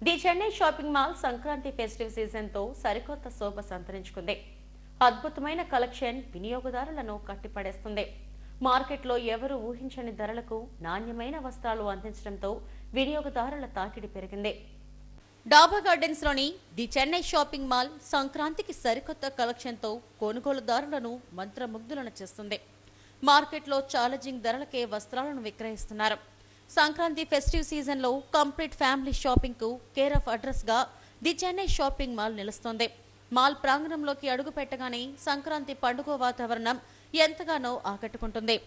The Chennai shopping mall Sankranti festive season తో సరికొత్త శోభ సంతరించుకుంది. అద్భుతమైన కలెక్షన్ వినియోగదారులను కట్టిపడేస్తుంది. మార్కెట్లో ఎవరు ఊహించని ధరలకు నాణ్యమైన వస్త్రాలు అందించడంతో వినియోగదారుల తాకిడి పెరిగింది. డాబా గార్డెన్స్ లోని ది చెన్నై షాపింగ్ మాల్ సంక్రాంతికి సరికొత్త కలెక్షన్ తో కొనుగోలుదారులను మంత్రముగ్ధులను చేస్తుంది. మార్కెట్లో ఛాలెంజింగ్ ధరలకే వస్త్రాలను విక్రయిస్తున్నారు. సంక్రాంతి ఫెస్టివ్ సీజన్ లో కంప్లీట్ ఫ్యామిలీ షాపింగ్ కు కేర్ ఆఫ్ అడ్రస్ గా ది చెన్నై షాపింగ్ మాల్ నిలుస్తోంది. మాల్ ప్రాంగణంలోకి అడుగు పెట్టగానే సంక్రాంతి పండుగ వాతావరణం ఎంతగానో ఆకట్టుకుంటుంది.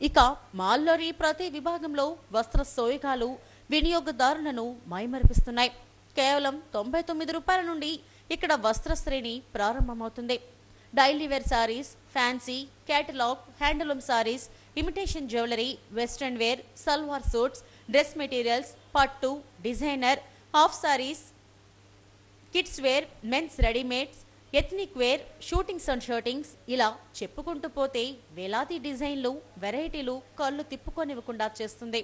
ఇక మాల్లోని ప్రతి విభాగంలో వస్త్ర సోయగాలు వినియోగదారులను మైమరిపిస్తున్నాయి. కేవలం 99 రూపాయల నుండి ఇక్కడ వస్త్ర శ్రేణి ప్రారంభమవుతుంది. Daily wear saris, fancy, catalogue, handloom saris, imitation jewellery, western wear, salwar suits, dress materials, పట్టు, designer, half saris, kids wear, men's readymades, ethnic wear, shootings and shirtings ఇలా చెప్పుకుంటూ పోతే వేలాది డిజైన్లు, వెరైటీలు కళ్ళు తిప్పుకొనివ్వకుండా చేస్తుంది.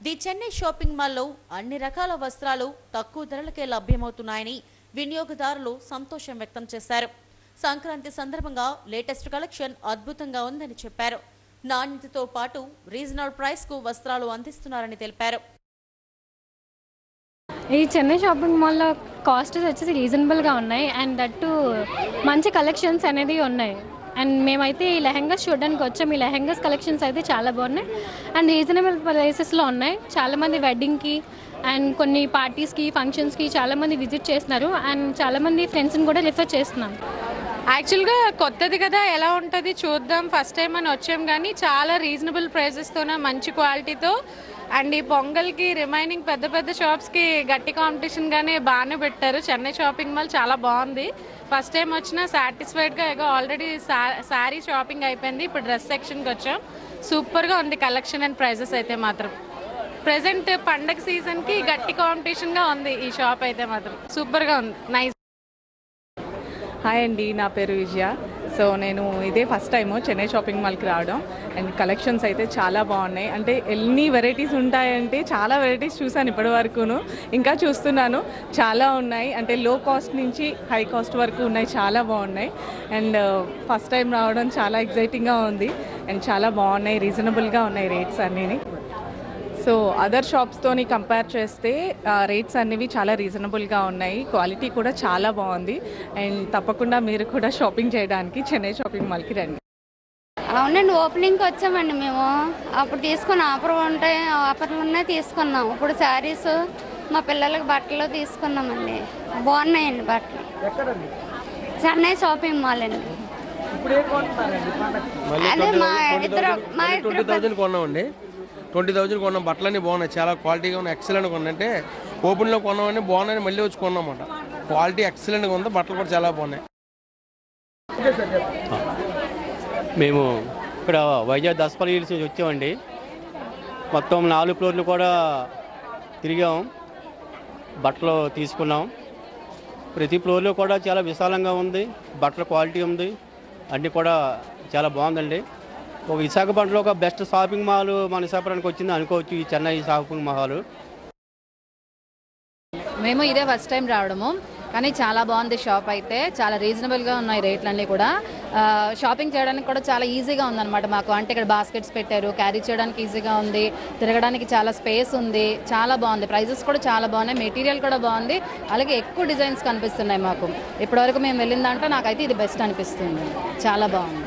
ది చెన్నై షాపింగ్ మాల్లో అన్ని రకాల వస్త్రాలు తక్కువ ధరలకే లభ్యమవుతున్నాయని వినియోగదారులు సంతోషం వ్యక్తం చేశారు. సంక్రాంతి సందర్భంగా లేటెస్ట్ కలెక్షన్ అద్భుతంగా ఉందని చెప్పారు. నాణ్యతతో పాటు రీజనల్ ప్రైస్ కు వస్త్రాలు అందిస్తున్నారని తెలిపారు. ఈ చెన్నై షాపింగ్ మాల్లో కాస్ట్ వచ్చేసి రీజనబుల్గా ఉన్నాయి అండ్ దట్టు మంచి కలెక్షన్స్ అనేది ఉన్నాయి. అండ్ మేమైతే ఈ లెహెంగాస్ చూడడానికి వచ్చాం. ఈ లెహెంగాస్ కలెక్షన్స్ అయితే చాలా బాగున్నాయి అండ్ రీజనబుల్ ప్రైసెస్లో ఉన్నాయి. చాలామంది వెడ్డింగ్కి అండ్ కొన్ని పార్టీస్కి, ఫంక్షన్స్కి చాలామంది విజిట్ చేస్తున్నారు అండ్ చాలామంది ఫ్రెండ్స్ని కూడా రిఫర్ చేస్తున్నాం. యాక్చువల్గా కొత్తది కదా, ఎలా ఉంటుంది చూద్దాం. ఫస్ట్ టైం అని వచ్చాం కానీ చాలా రీజనబుల్ ప్రైసెస్తోనే మంచి క్వాలిటీతో అండ్ ఈ పొంగల్కి రిమైనింగ్ పెద్ద పెద్ద షాప్స్కి గట్టి కాంపిటీషన్గానే బాగానే పెట్టారు. చెన్నై షాపింగ్ మాల్ చాలా బాగుంది. ఫస్ట్ టైం వచ్చినా సాటిస్ఫైడ్గా ఆల్రెడీ శారీ షాపింగ్ అయిపోయింది. ఇప్పుడు డ్రెస్ సెక్షన్కి వచ్చాం. సూపర్గా ఉంది కలెక్షన్ అండ్ ప్రైజెస్ అయితే మాత్రం. ప్రెసెంట్ పండగ సీజన్కి గట్టి కాంపిటీషన్గా ఉంది ఈ షాప్ అయితే మాత్రం. సూపర్గా ఉంది, నైస్. హాయ్ అండి, నా పేరు విజయ. సో నేను ఇదే ఫస్ట్ టైము చెన్నై షాపింగ్ మాల్కి రావడం అండ్ కలెక్షన్స్ అయితే చాలా బాగున్నాయి. అంటే ఎన్ని వెరైటీస్ ఉంటాయంటే చాలా వెరైటీస్ చూసాను ఇప్పటి వరకును, ఇంకా చూస్తున్నాను. చాలా ఉన్నాయి, అంటే లో కాస్ట్ నుంచి హై కాస్ట్ వరకు ఉన్నాయి. చాలా బాగున్నాయి అండ్ ఫస్ట్ టైం రావడం చాలా ఎగ్జైటింగ్గా ఉంది అండ్ చాలా బాగున్నాయి. రీజనబుల్గా ఉన్నాయి రేట్స్ అన్నీ. సో అదర్ షాప్స్తోని కంపేర్ చేస్తే రేట్స్ అనేవి చాలా రీజనబుల్గా ఉన్నాయి. క్వాలిటీ కూడా చాలా బాగుంది అండ్ తప్పకుండా మీరు కూడా షాపింగ్ చేయడానికి చెన్నై షాపింగ్ మాల్కి రండి. అవునండి, ఓపెనింగ్కి వచ్చామండి మేము. అప్పుడు తీసుకున్న ఆఫర్లు ఉన్నాయి తీసుకున్నాం. ఇప్పుడు శారీస్ మా పిల్లలకి బట్టలు తీసుకున్నామండి. బాగున్నాయండి బట్టలు. చెన్నై షాపింగ్ మాల్ అండి. అదే మా ఇద్దరు 20,000 కొన్నాం. బట్టలన్నీ బాగున్నాయి, చాలా క్వాలిటీగా ఉన్నాయి, ఎక్సలెంట్గా ఉన్నాయి. అంటే ఓపెన్లో కొన్నామని బాగున్నాయని మళ్ళీ వచ్చి కొన్నామన్నమాట. క్వాలిటీ ఎక్సలెంట్గా ఉంది, బట్టలు కూడా చాలా బాగున్నాయి. మేము ఇక్కడ వైజాగ్ దసపల్లి హిల్స్ నుంచి వచ్చామండి. మొత్తం 4 ఫ్లోర్లు కూడా తిరిగాం, బట్టలు తీసుకున్నాం. ప్రతి ఫ్లోర్లో కూడా చాలా విశాలంగా ఉంది, బట్టల క్వాలిటీ ఉంది, అన్నీ కూడా చాలా బాగుందండి. ఒక విశాఖపట్నంలో ఒక బెస్ట్ షాపింగ్ మాల్ మన విశాఖపట్నానికి వచ్చింది అనుకోవచ్చు ఈ చెన్నై షాపింగ్ మాల్. మేము ఇదే ఫస్ట్ టైం రావడము, కానీ చాలా బాగుంది షాప్ అయితే. చాలా రీజనబుల్గా ఉన్నాయి రేట్లన్నీ కూడా. షాపింగ్ చేయడానికి కూడా చాలా ఈజీగా ఉందన్నమాట మాకు. అంటే ఇక్కడ బాస్కెట్స్ పెట్టారు, క్యారీ చేయడానికి ఈజీగా ఉంది, తిరగడానికి చాలా స్పేస్ ఉంది, చాలా బాగుంది. ప్రైజెస్ కూడా చాలా బాగున్నాయి, మెటీరియల్ కూడా బాగుంది, అలాగే ఎక్కువ డిజైన్స్ కనిపిస్తున్నాయి మాకు. ఇప్పటివరకు మేము వెళ్ళిన దాంట్లో నాకైతే ఇది బెస్ట్ అనిపిస్తుంది. చాలా బాగుంది.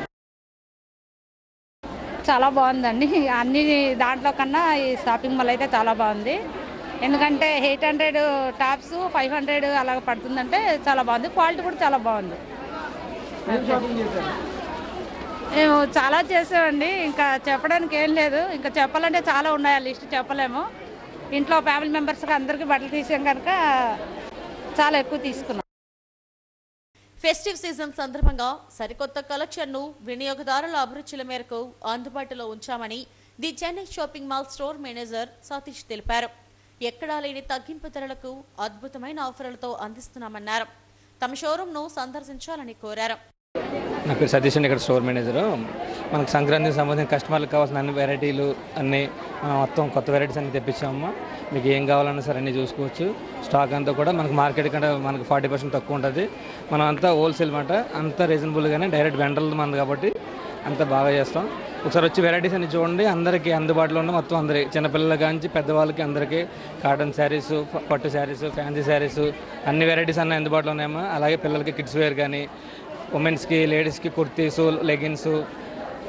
చాలా బాగుందండి. అన్ని దాంట్లో కన్నా ఈ షాపింగ్ మాల్ అయితే చాలా బాగుంది. ఎందుకంటే 800 టాప్స్ 500 అలా పడుతుందంటే చాలా బాగుంది, క్వాలిటీ కూడా చాలా బాగుంది. మేము చాలా చేసామండి, ఇంకా చెప్పడానికి ఏం లేదు. ఇంకా చెప్పాలంటే చాలా ఉన్నాయి, ఆ లిస్ట్ చెప్పలేము. ఇంట్లో ఫ్యామిలీ మెంబర్స్కి అందరికీ బట్టలు తీసాం కనుక చాలా ఎక్కువ తీసుకున్నాం. ఫెస్టివ్ సీజన్ సందర్భంగా సరికొత్త కలెక్షన్ను వినియోగదారుల అభిరుచుల మేరకు అందుబాటులో ఉంచామని the Chennai shopping mall store manager Satish తెలిపారు. ఎక్కడా లేని తగ్గింపు ధరలకు అద్భుతమైన ఆఫర్లతో అందిస్తున్నామన్నారు. తమ షోరూంను సందర్శించాలని కోరారు. నా పేరు సతీష్ అండి, ఇక్కడ స్టోర్ మేనేజరు. మనకు సంక్రాంతికి సంబంధించిన కస్టమర్లకు కావాల్సిన అన్ని వెరైటీలు అన్నీ మొత్తం కొత్త వెరైటీస్ అన్ని తెప్పించాము. మీకు ఏం కావాలన్నా సరే అన్నీ చూసుకోవచ్చు. స్టాక్ అంతా కూడా మనకు మార్కెట్ కంటే మనకు 40% తక్కువ ఉంటుంది. మనం అంతా హోల్సేల్ మాట, అంతా రీజనబుల్గానే డైరెక్ట్ వెండర్లు మంది కాబట్టి అంతా బాగా చేస్తాం. ఒకసారి వచ్చి వెరైటీస్ అన్ని చూడండి. అందరికీ అందుబాటులో ఉన్న మొత్తం అందరికీ చిన్నపిల్లల కాంచి పెద్దవాళ్ళకి అందరికీ కాటన్ శారీస్, పట్టు శారీస్, ఫ్యాన్సీ శారీస్ అన్ని వెరైటీస్ అన్నీ అందుబాటులో ఉన్నాయమ్మా. అలాగే పిల్లలకి కిడ్స్ వేర్ కానీ, ఉమెన్స్కి, లేడీస్కి kurtis, leggings,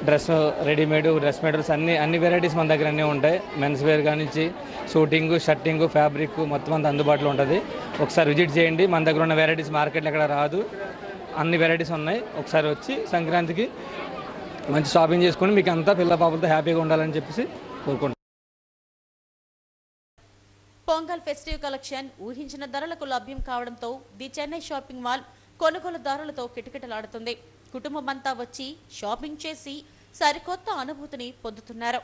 dress readymade dress materials అన్ని వెరైటీస్ మన దగ్గర అన్నీ ఉంటాయి. మెన్స్ వేర్ కానించి షూటింగ్, షర్టింగ్, ఫ్యాబ్రిక్ మొత్తం అంతా అందుబాటులో ఉంటుంది. ఒకసారి విజిట్ చేయండి. మన దగ్గర ఉన్న వెరైటీస్ మార్కెట్లో ఎక్కడ రాదు, అన్ని వెరైటీస్ ఉన్నాయి. ఒకసారి వచ్చి సంక్రాంతికి మంచి షాపింగ్ చేసుకొని మీకు అంతా పిల్ల పాపలతో హ్యాపీగా ఉండాలని చెప్పేసి కోరుకుంటున్నాను. పొంగల్ ఫెస్టివ్ కలెక్షన్ ఊహించిన ధరలకు లభ్యం కావడంతో ది చెన్నై షాపింగ్ మాల్ కొనుగోలుదారులతో కిటకిటలాడుతుంది. కుటుంబమంతా వచ్చి షాపింగ్ చేసి సరికొత్త అనుభూతిని పొందుతున్నారు.